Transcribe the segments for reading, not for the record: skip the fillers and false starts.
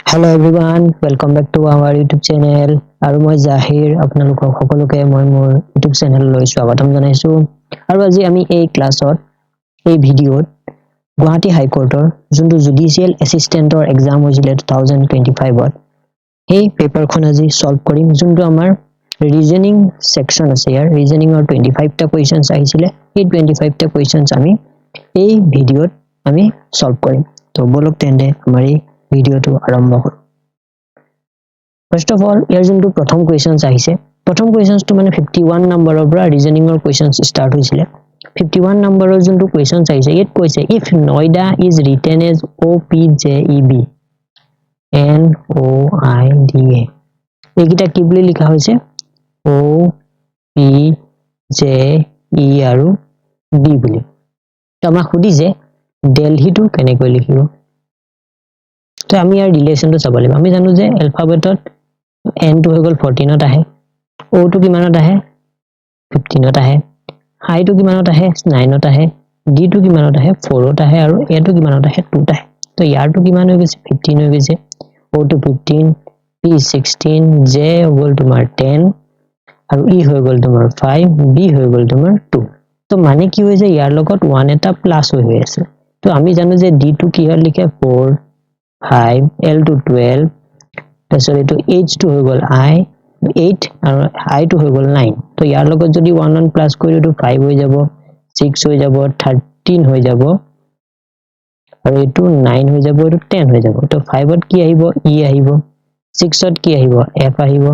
Hello everyone, welcome back to our YouTube channel. আৰু মই জাহিৰ আপোনালোকক সকলোকে মই মোৰ YouTube channel লৈ স্বাগতম জনাইছো। আৰু আজি আমি এই ক্লাছত এই ভিডিঅ'ত গুৱাহাটী হাই কোৰ্টৰ যোনটো জুডিচিয়েল এসিস্টেন্টৰ এক্সাম হৈছিল 2025ত এই পেপাৰখন আজি সলভ কৰিম। যোনটো আমাৰ ৰিজনিং সেকশন আছে, ইয়াৰ ৰিজনিংৰ 25টা কোৱেশ্চনছ আহিছিল। এই 25টা কোৱেশ্চনছ আমি এই ভিডিঅ'ত আমি সলভ কৰিম। তো বলক তেন্তে আমাৰ এই ভিডিঅ'টো আৰম্ভ কৰো। ফাৰ্স্ট অফ অল ইয়াৰ যোনটো প্ৰথম কোৱেশ্চনছ আহিছে, প্ৰথম কোৱেশ্চনছটো মানে 51 নম্বৰৰ পৰা ৰিজনিংৰ কোৱেশ্চনছ স্টাৰ্ট হৈছিল। 51 নম্বৰৰ যোনটো কোৱেশ্চনছ আহিছে, ইয়াত কৈছে if Noida is written as OPJEB NOIDA, এইকিটা কি বুলি লিখা হৈছে OPJE আৰু B বুলি। তো আমাক সুধিছে দিল্লীটো কেনেকৈ লিখিব। তো আমি ইয়াৰ ৰিলেশনটো চাব লাগিব। আমি জানো যে এলফাবেটত n টো হৈ গল 14ত আহে, o টো কিমানত আহে 15ত আহে, i টো কিমানত আহে 9ত আহে, d টো কিমানত আহে 4ত আহে আৰু a টো কিমানত আহে 2ত আহে। তো ইয়াৰ টো কিমান হৈ গৈছে 15 হৈ গৈছে, o টো 15, p 16, j হৈ গল তোমাৰ 10 আৰু e হৈ গল তোমাৰ 5, b হৈ গল তোমাৰ 2। তো মানে কি হৈছে ইয়াৰ লগত 1 এটা প্লাস হৈ আছে। তো আমি জানো যে d টো কি হয় লিখে 4 5, L to 12, তাৰপিছত এইটো H টো হৈ গল I 8 আৰু I টো হৈ গল 9। তো ইয়াৰ লগত যদি 1 প্লাস কৰি এইটো 5 হৈ যাব, 6 হৈ যাব, 13 হৈ যাব আৰু এইটো 9 হৈ যাব, এইটো 10 হৈ যাব। তো 5ত কি আহিব E আহিব, 6ত কি আহিব F আহিব,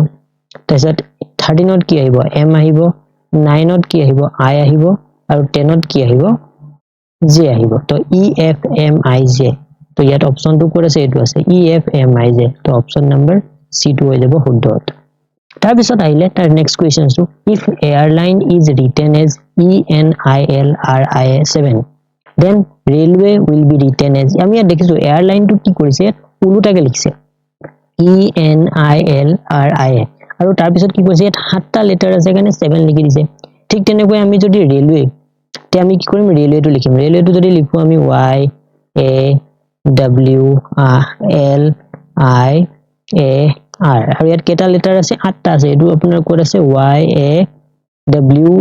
তাৰপিছত 13ত কি আহিব M আহিব, 9ত কি আহিব I আহিব আৰু 10ত কি আহিব J আহিব। তো EFMIJ। তো ইয়াত অপশনটো কোড আছে, এইটো আছে EFMIJ। তো অপশন নম্বৰ C টো হৈ যাব শুদ্ধ উত্তৰ। তাৰ পিছত আহিলে তাৰ নেক্সট কোৱেশ্চনটো if airline is written as ENILRIA7 then railway will be written as. আমি ইয়াত দেখিছো এয়াৰলাইনটো কি কৰিছে উলুটাকে লিখিছে ENILRIA আৰু তাৰ পিছত কি কৈছে ইয়াত 7টা লেটাৰ আছে কাৰণে 7 লিখি দিছে। ঠিক তেনেকৈ আমি যদি ৰেলৱে তে আমি কি কৰিম ৰেলৱেটো লিখিম। ৰেলৱেটো যদি লিখো আমি Y A W L I A R আৰু ইয়াত কেটা লেটাৰ আছে 8টা আছে। এটো আপোনাৰ কোড আছে Y A W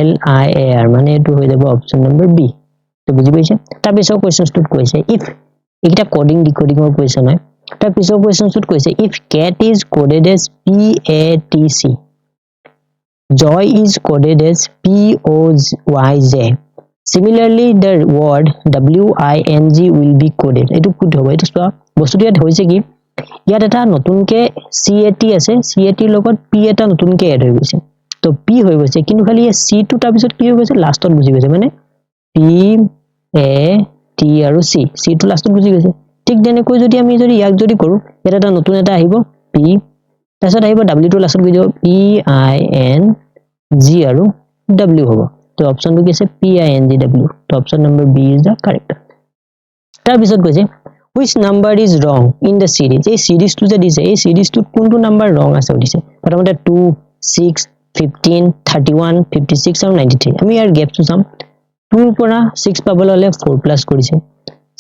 L I A R, মানে এটো হৈ যাব অপশন নম্বৰ B। তো বুজি পাইছে। তাৰ পিছৰ কোৱেশ্চনটোত কৈছে ইফ এইটা কোডিং ডিকোডিংৰ কোৱেশ্চন হয়। তাৰ পিছৰ কোৱেশ্চনটোত কৈছে if cat is coded as PATC, joy is coded as POYJ, similarly the word WING will be coded। এটো কি হ'ব এটো চোৱা বস্তুটো ইয়াত হৈছে কি ইয়াত এটা নতুনকে CAT আছে, CAT ৰ লগত P এটা নতুনকে এড হৈ গৈছে। তো P হৈ গৈছে কিন্তু খালি এই C টো তাৰ পিছত কি হৈ গৈছে লাষ্টত গুজি গৈছে, মানে P A T আৰু C, C টো লাষ্টত গুজি গৈছে। ঠিক তেনেকৈ যদি আমি যদি ইয়াক যদি কৰো এটা এটা নতুন এটা আহিব P, তাৰপিছত আহিব W টো লাষ্টত গুজি যাব PING আৰু W হ'ব। তো অপশনটো কি আছে PINGW। তো option number B is the correct। তাৰ পিছত কৈছে which number is wrong in the series। এই সিরিজটো যে দিছে এই সিরিজটোত কোনটো নাম্বার রং আছে দিছে। প্ৰথমতে 2 6 15 31 56 আৰু 93। আমি ইয়াৰ গেপটো চাম। 2 ৰ পৰা 6 পাবলৈ হলে 4 প্লাস কৰিছে,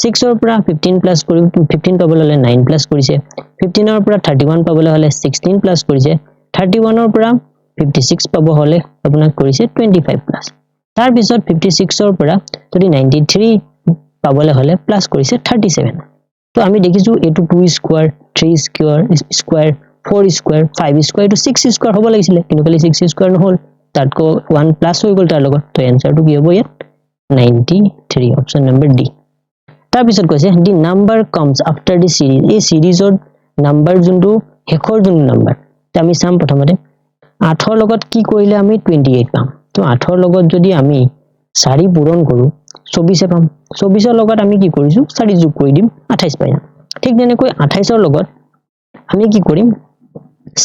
6 ৰ পৰা 15 প্লাস কৰি 15 পাবলৈ হলে 9 প্লাস কৰিছে, 15 ৰ পৰা 31 পাবলৈ হলে 16 প্লাস কৰিছে, 31 ৰ পৰা 56 পাব হলে আপোনাক কৰিছে 25 প্লাস। তাৰ পিছত 56 ৰ পৰা যদি 93 পাবলৈ হলে প্লাস কৰিছে 37। তো আমি দেখিছো এটো 2 স্কয়াৰ 3 স্কয়াৰ 4 স্কয়াৰ 5 স্কয়াৰ এটো 6 স্কয়াৰ হ'ব লাগিছিল কিন্তু খালি 6 স্কয়াৰ নহল, তাতকো 1 প্লাস হৈ গল তাৰ লগত। তো এনসাৰটো কি হ'ব ইয়াত 93, অপশন নম্বৰ ডি। তাৰ পিছত কৈছে দি নাম্বাৰ কামস আফটাৰ দি সিৰিজ। এই সিৰিজৰ নাম্বাৰ যোনটো হেকৰ যোনটো নাম্বাৰ তে আমি চাম। প্ৰথমতে 8 ৰ লগত কি কৰিলে আমি 28 পাম। তো 8 ৰ লগত যদি আমি 4 পূৰণ কৰো 24 পাম। 24 ৰ লগত আমি কি কৰিছো 4 যোগ কৰি দিম 28 পাই যাম। ঠিক তেনেকৈ 28 ৰ লগত আমি কি কৰিম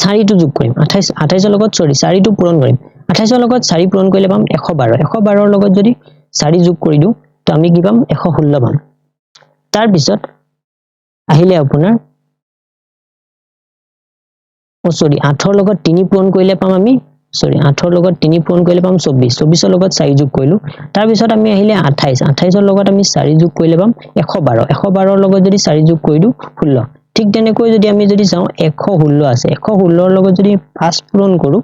4 টো যোগ কৰিম 28 ৰ লগত 4 টো পূৰণ কৰিম। 28 ৰ লগত 4 পূৰণ কৰিলে পাম 112। 112 ৰ লগত যদি 4 যোগ কৰি দিও তো আমি কি পাম 116 পাম। তাৰ পিছত আহিলে আপোনাৰ 8 ৰ লগত 3 পূৰণ কৰিলে পাম আমি 8 ৰ লগত 3 পূৰণ কৰিলে পাম 24। 24 ৰ লগত 4 যোগ কৰিলো। তাৰ পিছত আমি আহিলে 28 ৰ লগত আমি 4 যোগ কৰিলে পাম 112। 112 ৰ লগত যদি 4 যোগ কৰি দিও 16। ঠিক তেনেকৈ যদি আমি যদি চাওঁ 116 আছে 116 ৰ লগত যদি 5 পূৰণ কৰো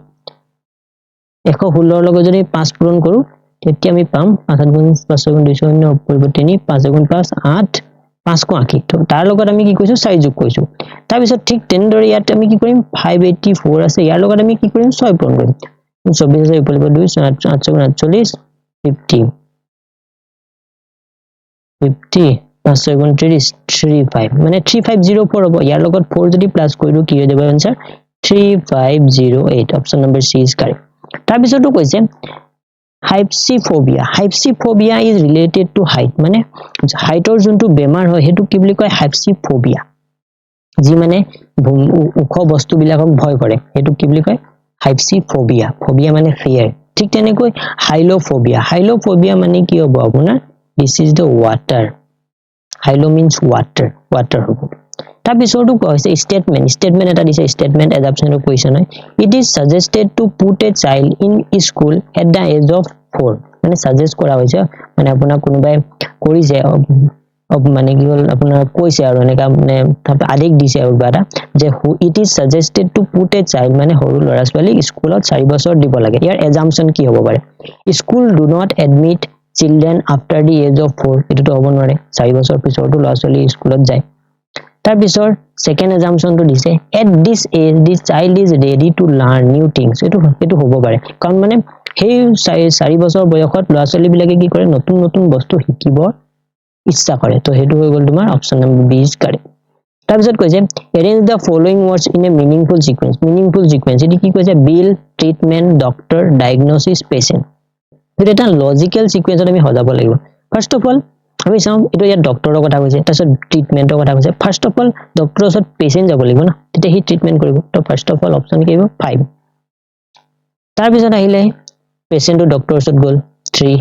116 ৰ লগত যদি 5 পূৰণ কৰো তেতিয়া আমি পাম 5 গুণ 5 গুণ 290 পৰিৱৰ্তে 5 গুণ 5 8 580 তো তাৰ লগত আমি কি কৈছো 4 যোগ কৰিছো তাৰ পিছত ঠিক তেনেদৰে ইয়াত আমি কি কৰিম 584 আছে ইয়াৰ লগত আমি কি কৰিম 6 পূৰণ কৰিম 24 আছে উপৰিব 2 848 50 5 গুণ 30 35 মানে 3504 হ'ব ইয়াৰ লগত 4 যদি প্লাস কৰিলো কি হৈ যাব answer 3508 option number c is correct তাৰ পিছতো কৈছে hypsipphobia is related to height মানে হাইটৰ যোনটো বেমাৰ হয় হেতু কি বুলি কয় hypsipphobia যি মানে উখ বস্তু বিলাকক ভয় কৰে হেতু কি বুলি কয় hypsipphobia phobia মানে fear ঠিক তেনেকৈ hylophobia মানে কি হ'ব আপোনাৰ this is the water hylo means water হ'ব তাৰ পিছৰটো কৈছে statement এটা দিছে statement adaptation of question হয় it is suggested to put a child in school at the age of 4 মানে suggest কৰা হৈছে মানে আপোনাৰ কোনোবাই কৰিছে মানে কি হল আপোনাৰ কৈছে আৰু এনেকা মানে আদেশ দিছে আৰু বাটা যে it is suggested to put a child মানে সৰু ল'ৰা ছোৱালী স্কুলত 4 বছৰ দিব লাগে ইয়াৰ assumption কি হ'ব পাৰে school do not admit children after the age of 4 এটো হ'ব নোৱাৰে 4 বছৰ পিছৰটো ল'ৰা ছোৱালী স্কুলত যায় তাৰ পিছৰ সেকেন্ড assumption টো দিছে at this age the child is ready to learn new things এটো হ'ব পাৰে কাৰণ মানে সেই 4 বছৰ বয়সত ল'ৰা ছোৱালী বিলাকে কি কৰে নতুন নতুন বস্তু শিকিব ইচ্ছা কৰে তো হেতু হৈ গল তোমাৰ option number b is correct তাৰ পিছত কৈছে arrange the following words in a meaningful sequence এটি কি কৈছে bill treatment doctor diagnosis patient এটা লজিক্যাল সিকোয়েন্সত আমি সজাব লাগিব ফার্স্ট অফ অল আমি চাও এটো ইয়াত ডক্টৰৰ কথা কৈছে তাৰছত ট্ৰিটমেন্টৰ কথা কৈছে ফাৰ্স্ট অফ অল ডক্টৰৰ ওচৰত পেশেন্ট যাব লাগিব না তেতিয়া হি ট্ৰিটমেন্ট কৰিব তো ফাৰ্স্ট অফ অল অপচন কি হ'ব 5 তাৰ পিছত আহিলে পেশেন্টটো ডক্টৰৰ ওচৰত গল 3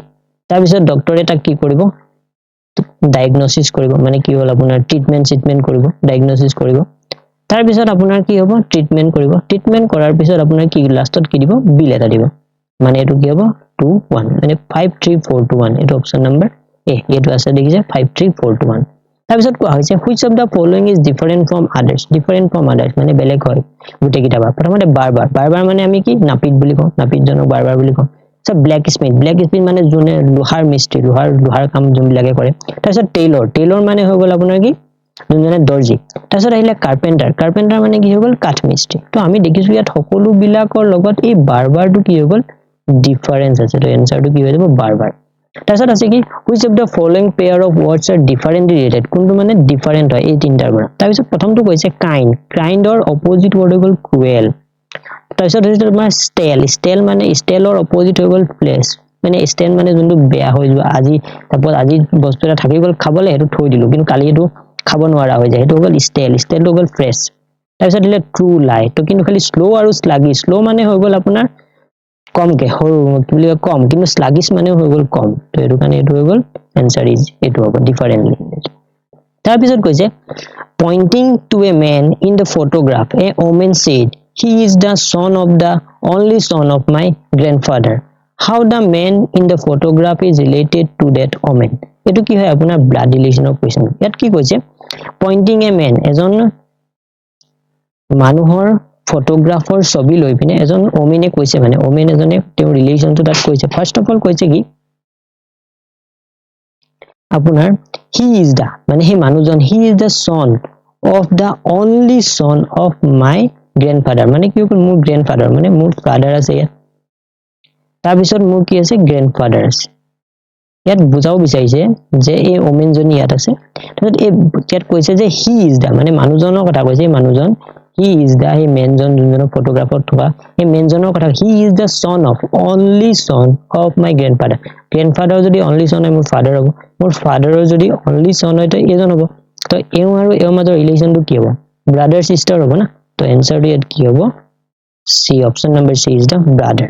তাৰ পিছত ডক্টৰে তাক কি কৰিব ডায়াগনোসিস কৰিব মানে কি হল আপোনাৰ ট্ৰিটমেন্ট কৰিব ডায়াগনোসিস কৰিব তাৰ পিছত আপোনাৰ কি হ'ব ট্ৰিটমেন্ট কৰিব ট্ৰিটমেন্ট কৰাৰ পিছত আপোনাৰ কি লাষ্টত কি দিব বিল এটা দিব মানে এটো কি হ'ব 2 1 মানে 53421 এটো অপচন নম্বৰ এ এটো আছে দেখিছে 53421 তাৰ পিছত কোৱা হৈছে which of the following is different from others মানে বেলেগ হয় গুটে কিটা বা প্ৰথমতে বাৰবাৰ মানে আমি কি নাপিত বুলি কওঁ নাপিত জনক বাৰবাৰ বুলি কওঁ সব ব্ল্যাক স্মিথ মানে জুনে লোহাৰ মিস্ত্ৰী লোহাৰ কাম জুন লাগে কৰে তাৰছত টেইলৰ মানে হৈ গল আপোনাৰ কি জুনে দৰ্জি তাৰছত আহিলে কাৰ্পেন্টাৰ মানে কি হৈ গল কাঠ মিস্ত্ৰী তো আমি দেখিছো ইয়াত সকলো বিলাকৰ লগত এই বাৰবাৰটো কি হৈ গল ডিফাৰেন্স আছে তো এনসাৰটো কি হৈ যাব বাৰবাৰ তাৰছত আছে কি which of the following pair of words are differently related কোনটো মানে ডিফাৰেন্ট হয় এই তিনটাৰ পৰা তাৰপিছত প্ৰথমটো কৈছে kindৰ অপোজিট ৱৰ্ড হৈ গল cruel তাৰছত হৈছে তোমাৰ stale মানে staleৰ অপোজিট হৈ গল flesh মানে stale মানে যোনটো বেয়া হৈ যোৱা আজি তাপৰ আজি বস্তু এটা থাকি গল খাবলে এটো থৈ দিলো কিন্তু কালি এটো খাব নোৱাৰা হৈ যায় এটো হৈ গল stale হৈ গল fresh তাৰছত দিলে true lie তো কিন্তু খালি slow আৰু sluggish slow মানে হৈ গল আপোনাৰ কম কে হৰু কি বুলি কম কিন্তু sluggish মানে হৈ গল কম তো এটো কাৰণে এটো হৈ গল आंसर ইজ এটো হ'ব ডিফাৰেন্টলি তাৰ পিছত কৈছে pointing to a man in the photograph a woman said he is the son of the only son of my grandfather how the man in the photograph is related to that woman এটো কি হয় আপোনাৰ blood ৰিলেশনৰ question ইয়াত কি কৈছে pointing a man এজন মানুহৰ ফটোগ্ৰাফৰ ছবি লৈ পিনে এজন ওমেনে কৈছে মানে ওমেন এজনে তেওঁ ৰিলেশনটো তাত কৈছে ফাৰ্স্ট অফ অল কৈছে কি আপোনাৰ he is the মানে হে মানুহজন he is the son of the only son of my grandfather মানে কি হ'ল মোৰ grandfather মানে মোৰ father আছে তাৰ পিছত মোৰ কি আছে grandfather আছে ইয়াত বুজাও বিচাৰিছে যে এই ওমেন জনী ইয়াত আছে তাৰপিছত এই ইয়াত কৈছে যে he is the মানে মানুহজনৰ কথা কৈছে মানুহজন he is the he menজন যোনজনৰ ফটোগ্ৰাফৰ থকা এই মেনজনৰ কথা he is the son of only son of my grandfather যদি only son হয় মোৰ father হ'ব মোৰ father যদি only son হয় তো এজন হ'ব তো এও আৰু এও মাজৰ ৰিলেশনটো কি হ'ব brother sister হ'ব না তো আনসাৰটো ইয়াত কি হ'ব C option number C is the brother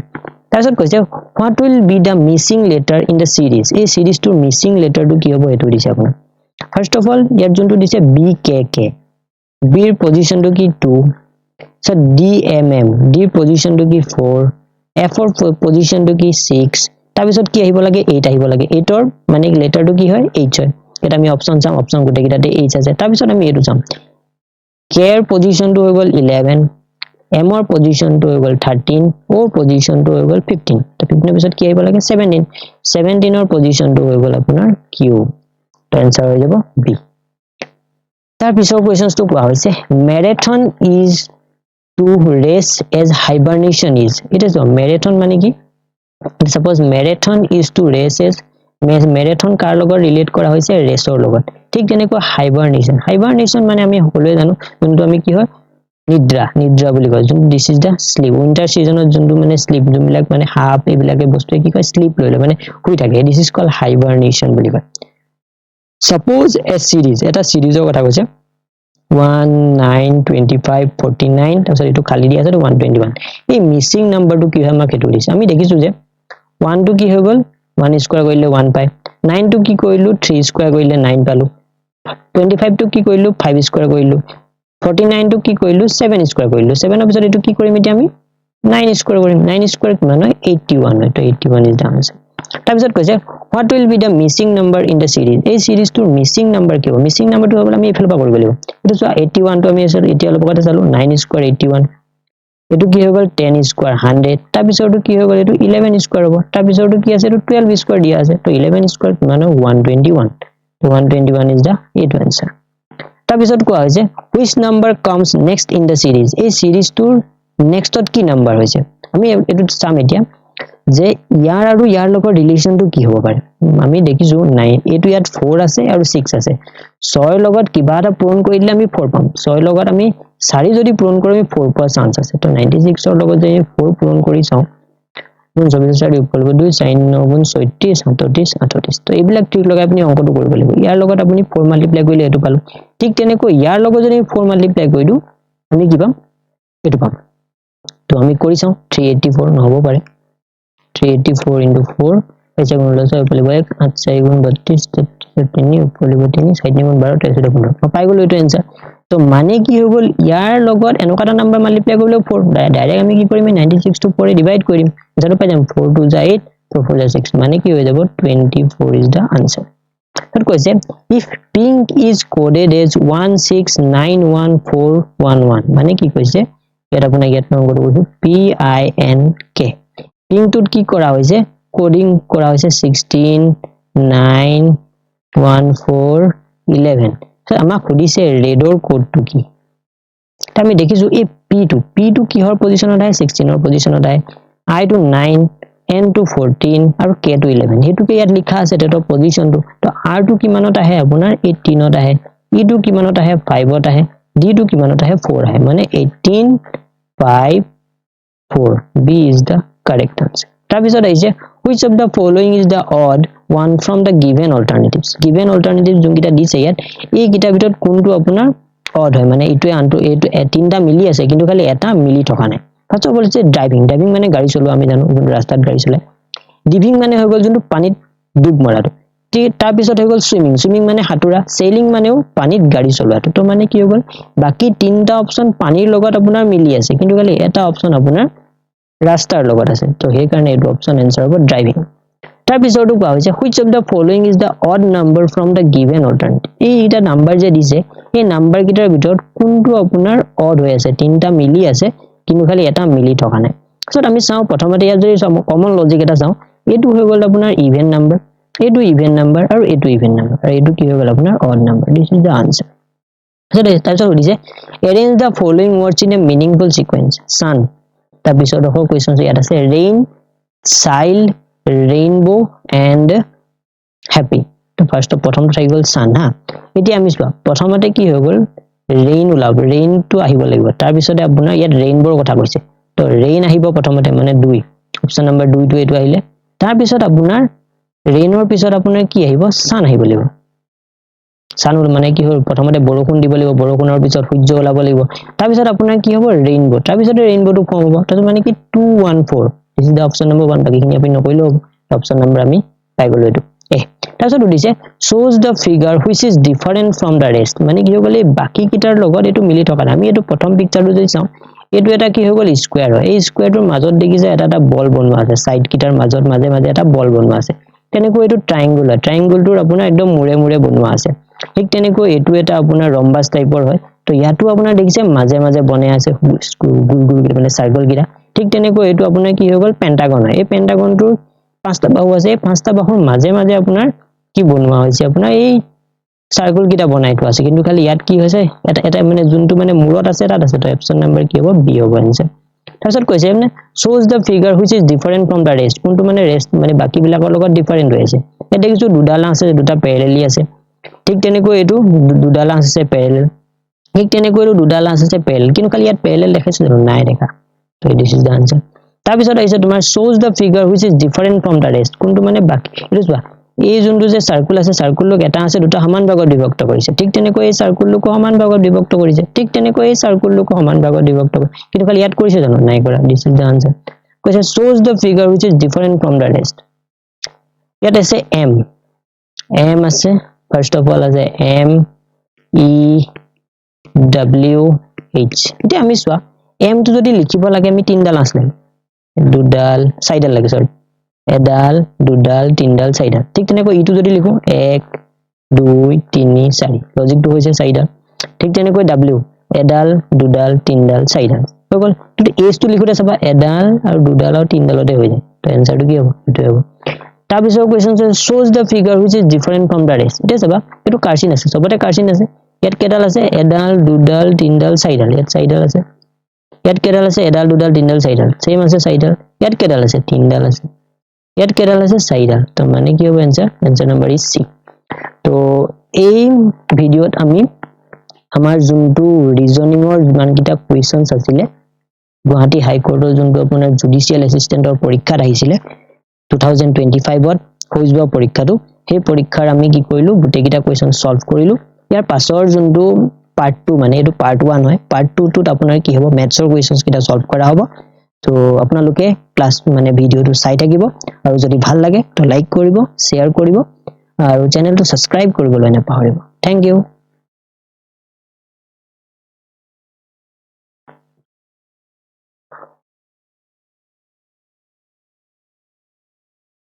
তাৰপিছত কৈছে what will be the missing letter in the series এই সিৰিজটোৰ missing letterটো কি হ'ব এটো দিছে আপোনাৰ ফাৰ্স্ট অফ অল ইয়াত যোনটো দিছে bkk b ৰ পজিশনটো কি 2 সো dmm d ৰ পজিশনটো কি 4 f ৰ পজিশনটো কি 6 তাৰ পিছত কি আহিব লাগে 8 আহিব লাগে 8 ৰ মানে লেটাৰটো কি হয় h হয় এটা আমি অপচন চাম অপচন গুটে কিটাতে h আছে তাৰ পিছত আমি এটো চাম k এৰ পজিশনটো হৈ গল 11 m এৰ পজিশনটো হৈ গল 13 o পজিশনটো হৈ গল 15 তো 15 এর পিছত কি আহিব লাগে 17 17 এর পজিশনটো হৈ গল আপোনাৰ q তো आंसर হৈ যাব b তাৰ পিছৰ কোৱেশ্চনটো কোৱা হৈছে marathon is to race as hibernation is it is marathon মানে কি suppose marathon is to races marathon কাৰ লগত ৰিলেট কৰা হৈছে ৰেচৰ লগত ঠিক তেনেকৈ hibernation মানে আমি সকলোৱে জানো কিন্তু আমি কি হয় নিদ্ৰা বুলি কয় যোন this is the sleep winter সিজনত যোনটো মানে স্লিপ যোনবিলাক মানে হাফ এইবিলাকে বস্তু কি কয় স্লিপ লৈ মানে শুই থাকে দিস ইজ কল hibernation বুলি কয় suppose a series এটা সিৰিজৰ কথা কৈছে 1 9 25 49 তাৰপিছত এটো খালি দি আছে 121 এই মিসিং নাম্বাৰটো কি হয় আমাক এটো দিছে আমি দেখিছো যে 1 to কি হৈ গল 1 স্কয়াৰ কৰিলে 1 পাই 9 to কি কৰিলো 3 স্কয়াৰ কৰিলে 9 পালো 25 to কি কৰিলো 5 স্কয়াৰ কৰিলো 49 to কি কৰিলো 7 স্কয়াৰ কৰিলো 7 ৰ পিছত এটো কি কৰিম এতিয়া আমি 9 স্কয়াৰ কৰিম 9 স্কয়াৰ কিমান হয় 81 হয় তো 81 ইজ দা আনসাৰ তাৰ পিছত কৈছে what will be the missing number in the series এই series টোৰ missing number কি হ'ব missing number টো হ'ব আমি এফাল পা কৰিব লাগিব এটো চোৱা 81 টো আমি এতিয়া অলপ আগতে চালো 9 স্কয়াৰ 81 এটো কি হৈ গল 10 স্কয়াৰ 100 তাৰ পিছৰটো কি হৈ গল এটো 11 স্কয়াৰ হ'ব তাৰ পিছৰটো কি আছে এটো 12 স্কয়াৰ দিয়া আছে তো 11 স্কয়াৰ কিমান হয় 121 তো 121 ইজ দা এইটো आंसर তাৰ পিছত কোৱা হৈছে which number comes next in the series এই series টোৰ নেক্সটত কি নাম্বাৰ হৈছে আমি এটো চাম এতিয়া যে ইয়াৰ আৰু ইয়াৰ লগত ৰিলেচনটো কি হ'ব পাৰে আমি দেখিছো 9 এটো ইয়াত 4 আছে আৰু 6 আছে 6 লগত কিবা এটা পূৰণ কৰি দিলে আমি 4 পাম 6 লগত আমি 4 যদি পূৰণ কৰো আমি 4 পোৱা চান্স আছে তো 96 ৰ লগত যদি 4 পূৰণ কৰি চাও 24 উপৰ 2 4 9 36 38 38 তো এইবিলাক ঠিক লগাই আপুনি অংকটো কৰিব লাগিব ইয়াৰ লগত আপুনি 4 মাল্টিপ্লাই কৰিলে এটো পালো ঠিক তেনেকৈ ইয়াৰ লগত যদি 4 মাল্টিপ্লাই কৰি দিও আমি কি পাম এটো পাম তো আমি কৰি চাও 384 নহব পাৰে 384 into 4 ऐसे गुण लो सब पहले 1 8 4 गुण 32 3 ऊपर 3 साइड गुण 12 terceiro गुण পাই গলো এটো आंसर তো মানে কি হৈ গল ইয়াৰ লগত এনেকুৱা নাম্বাৰ মাল্টিপ্লাই কৰিলে 4 ডাইৰেক্ট আমি কি কৰিম 96 টো 4 ডিভাইড কৰিম যেটো পাই যাম 4 2 যা 8 4 4 যা 6 মানে কি হৈ যাব 24 is the answer তাত কৈছে if pink is coded as 16914111 মানে কি কৈছে এটা আপোনাক ইয়াত নম্বৰটো কৈছো PINK pink টুত কি কৰা হৈছে কোডিং কৰা হৈছে 16 9 14 11 সো আমাক খুদিছে ৰেডৰ কোডটো কি তা আমি দেখিছো এই p2 কিহৰ পজিশনত আছে 16 ৰ পজিশনত আছে i to 9 n to 14 আৰু k to 11 হেতুকে ইয়াত লিখা আছে তেটো পজিশনটো তো r টো কিমানত আহে আপোনাৰ 18 ত আহে e টো কিমানত আহে 5 ত আহে d টো কিমানত আহে 4 আহে মানে 18 5 4 b is the correct answer তাৰ পিছত আহিছে which of the following is the odd one from the given alternatives যোনকিটা দিছে ইয়াত এই কিটা ভিতৰত কোনটো আপোনাৰ odd হয় মানে ইটোৱে আনটো এটো তিনটা মিলি আছে কিন্তু খালি এটা মিলি থকা নাই ফাৰ্স্ট অফ অল যে ড্ৰাইভিং মানে গাড়ী চলোৱা আমি জানো যোন ৰাস্তাত গাড়ী চলাই ডিভিং মানে হৈ গল যোনটো পানীত ডুব মৰাটো তাৰ পিছত হৈ গল সুইমিং মানে হাতুৰা সেলিং মানেও পানীত গাড়ী চলোৱাটো তো মানে কি হৈ গল বাকি তিনটা অপচন পানীৰ লগত আপোনাৰ মিলি আছে কিন্তু খালি এটা অপচন আপোনাৰ ৰাস্তাৰ লগত আছে তো সেই কাৰণে এটো অপচন आंसर হ'ব ড্ৰাইভিং তাৰ পিছৰটো কোৱা হৈছে which of the following is the odd number from the given alternative এইটা নাম্বাৰ যে দিছে এই নাম্বাৰ কিটাৰ ভিতৰত কোনটো আপোনাৰ odd হৈ আছে তিনটা মিলি আছে কিন্তু খালি এটা মিলি থকা নাই সো আমি চাও প্ৰথমতে ইয়াত যদি কমন লজিক এটা চাও এটো হৈ গল আপোনাৰ ইভেন নাম্বাৰ এটো ইভেন নাম্বাৰ আৰু এটো ইভেন নাম্বাৰ আৰু এটো কি হৈ গল আপোনাৰ odd number this is the answer তাৰপিছত দিছে arrange the following words in a meaningful sequence sun তাৰ পিছত আকৌ কোৱেশ্চন ইয়াত আছে rain child rainbow and happy তো ফাৰ্স্ট প্ৰথমটো থাকি গল sun হা এতিয়া আমি চোৱা প্ৰথমতে কি হৈ গল rain ওলাব rain টো আহিব লাগিব তাৰ পিছতে আপোনাৰ ইয়াত rainbow কথা কৈছে তো rain আহিব প্ৰথমতে মানে 2 অপচন নম্বৰ 2 টো এটো আহিলে তাৰ পিছত আপোনাৰ rainৰ পিছত আপোনাৰ কি আহিব sun আহিব লাগিব sun মানে কি হ'ল প্ৰথমতে বৰষুণ দিব লাগিব বৰষুণৰ পিছত সূৰ্য ওলাব লাগিব তাৰ পিছত আপোনাৰ কি হ'ব rainbow তাৰ পিছতে rainbow টো ফৰ্ম হ'ব তাৰ মানে কি 214 this is the option number 1 বাকিখিনি আপুনি নকৰিলেও অপচন নম্বৰ আমি পাই গলো এটো তাৰপিছত দিছে shows the figure which is different from the rest মানে কি হৈ গল এই বাকি কিটাৰ লগত এটো মিলি থকা নাই আমি এটো প্ৰথম পিকচাৰটো যদি চাও এটো এটা কি হৈ গল স্কয়াৰ হয় এই স্কয়াৰটোৰ মাজত দেখিছে এটা বল বনোৱা আছে সাইড কিটাৰ মাজত মাজে মাজে এটা বল বনোৱা আছে তেনেকৈ এটো ট্ৰায়াঙ্গল হয় ট্ৰায়াঙ্গলটোৰ আপোনাৰ একদম মুৰে মুৰে বনোৱা আছে ঠিক তেনেকৈ এটো এটা আপোনাৰ ৰম্বাস টাইপৰ হয় তো ইয়াতো আপোনাৰ দেখিছে মাজে মাজে বনে আছে গুল গুল মানে সাৰ্কেল গিৰা ঠিক তেনেকৈ এটো আপোনাৰ কি হৈ গল পেন্টাগন হয় এই পেন্টাগনটোৰ পাঁচটা বাহু আছে এই পাঁচটা বাহুৰ মাজে মাজে আপোনাৰ কি বনোৱা হৈছে আপোনাৰ এই সাৰ্কেল গিটা বনাই থোৱা আছে কিন্তু খালি ইয়াত কি হৈছে এটা মানে যোনটো মানে মূৰত আছে তাত আছে তো অপচন নম্বৰ কি হ'ব বি হ'ব আনসাৰ তাৰছত কৈছে মানে shows the figure which is different from the rest কোনটো মানে rest মানে বাকি বিলাকৰ লগত ডিফাৰেন্ট হৈ আছে এটা দেখিছো দুডালা আছে দুটা প্যাৰেলি আছে ঠিক তেনেকৈ এটো দুডালা আছে প্যাৰেল ঠিক তেনেকৈ এটো দুডালা আছে প্যাৰেল কিন্তু খালি ইয়াত প্যাৰেল দেখাইছে নাই দেখা তো দিস ইজ দা আনসাৰ তাৰ পিছত আহিছে তোমাৰ shows the figure which is different from the rest কোনটো মানে বাকি এটো চোৱা এই যোনটো যে সাৰ্কেল আছে সাৰ্কেল লোক এটা আছে দুটা সমান ভাগত বিভক্ত কৰিছে ঠিক তেনেকৈ এই সাৰ্কেল লোক সমান ভাগত বিভক্ত কৰিছে ঠিক তেনেকৈ এই সাৰ্কেল লোক সমান ভাগত বিভক্ত কৰিছে কিন্তু খালি ইয়াত কৰিছে জানো নাই কৰা দিস ইজ দা আনসাৰ কৈছে shows the figure which is different from the rest ইয়াত আছে m আছে ফার্স্ট অফ অল আছে m e w h এটা আমি সোয়া m তো যদি লিখিব লাগে আমি তিনডাল আছে দুডাল চাৰিডাল লাগে সৰি এডাল দুডাল তিনডাল চাৰিডাল ঠিক তেনেকৈ ইটো যদি লিখো 1 2 3 4 লজিকটো হৈছে চাৰিডাল ঠিক তেনেকৈ w এডাল দুডাল তিনডাল চাৰিডাল হৈ গল কিন্তু h টো লিখোতে চাবা এডাল আৰু দুডাল আৰু তিনডালতে হৈ যায় তো আনসাৰটো কি হ'ব এটো হ'ব তাৰ পিছৰ question shows the figure which is different from the rest এটা চাবা এটো কাৰ্চিন আছে সবতে কাৰ্চিন আছে ইয়াত কেডাল আছে এডাল দুডাল তিনডাল চাৰিডাল ইয়াত চাৰিডাল আছে ইয়াত কেডাল আছে এডাল দুডাল তিনডাল চাৰিডাল সেম আছে চাৰিডাল ইয়াত কেডাল আছে তিনডাল আছে ইয়াত কেডাল আছে চাৰিডাল তো মানে কি হ'ব আনসাৰ নম্বৰ ইজ সি তো এই ভিডিওত আমি আমাৰ যোনটো ৰিজনিংৰ মানকিটা কোৱেশ্চনছ আছিলে গুৱাহাটী হাই কোৰ্টৰ যোনটো আপোনাৰ জুডিশিয়াল এসিস্টেন্টৰ পৰীক্ষাত আহিছিলে 2025 ত হৈ যোৱা পৰীক্ষাটো সেই পৰীক্ষাৰ আমি কি কৰিলো গুটেকিটা কোৱেশ্চন সলভ কৰিলো ইয়াৰ পাছৰ যোনটো পাৰ্ট 2 মানে এটো পাৰ্ট 1 হয় পাৰ্ট 2 টোত আপোনাৰ কি হ'ব ম্যাথছৰ কোৱেশ্চনছ কিটা সলভ কৰা হ'ব তো আপোনালোকে ক্লাস মানে ভিডিওটো চাই থাকিব আৰু যদি ভাল লাগে তো লাইক কৰিব শেয়াৰ কৰিব আৰু চেনেলটো সাবস্ক্ৰাইব কৰিবলৈ নাপাহৰিব থ্যাংক ইউ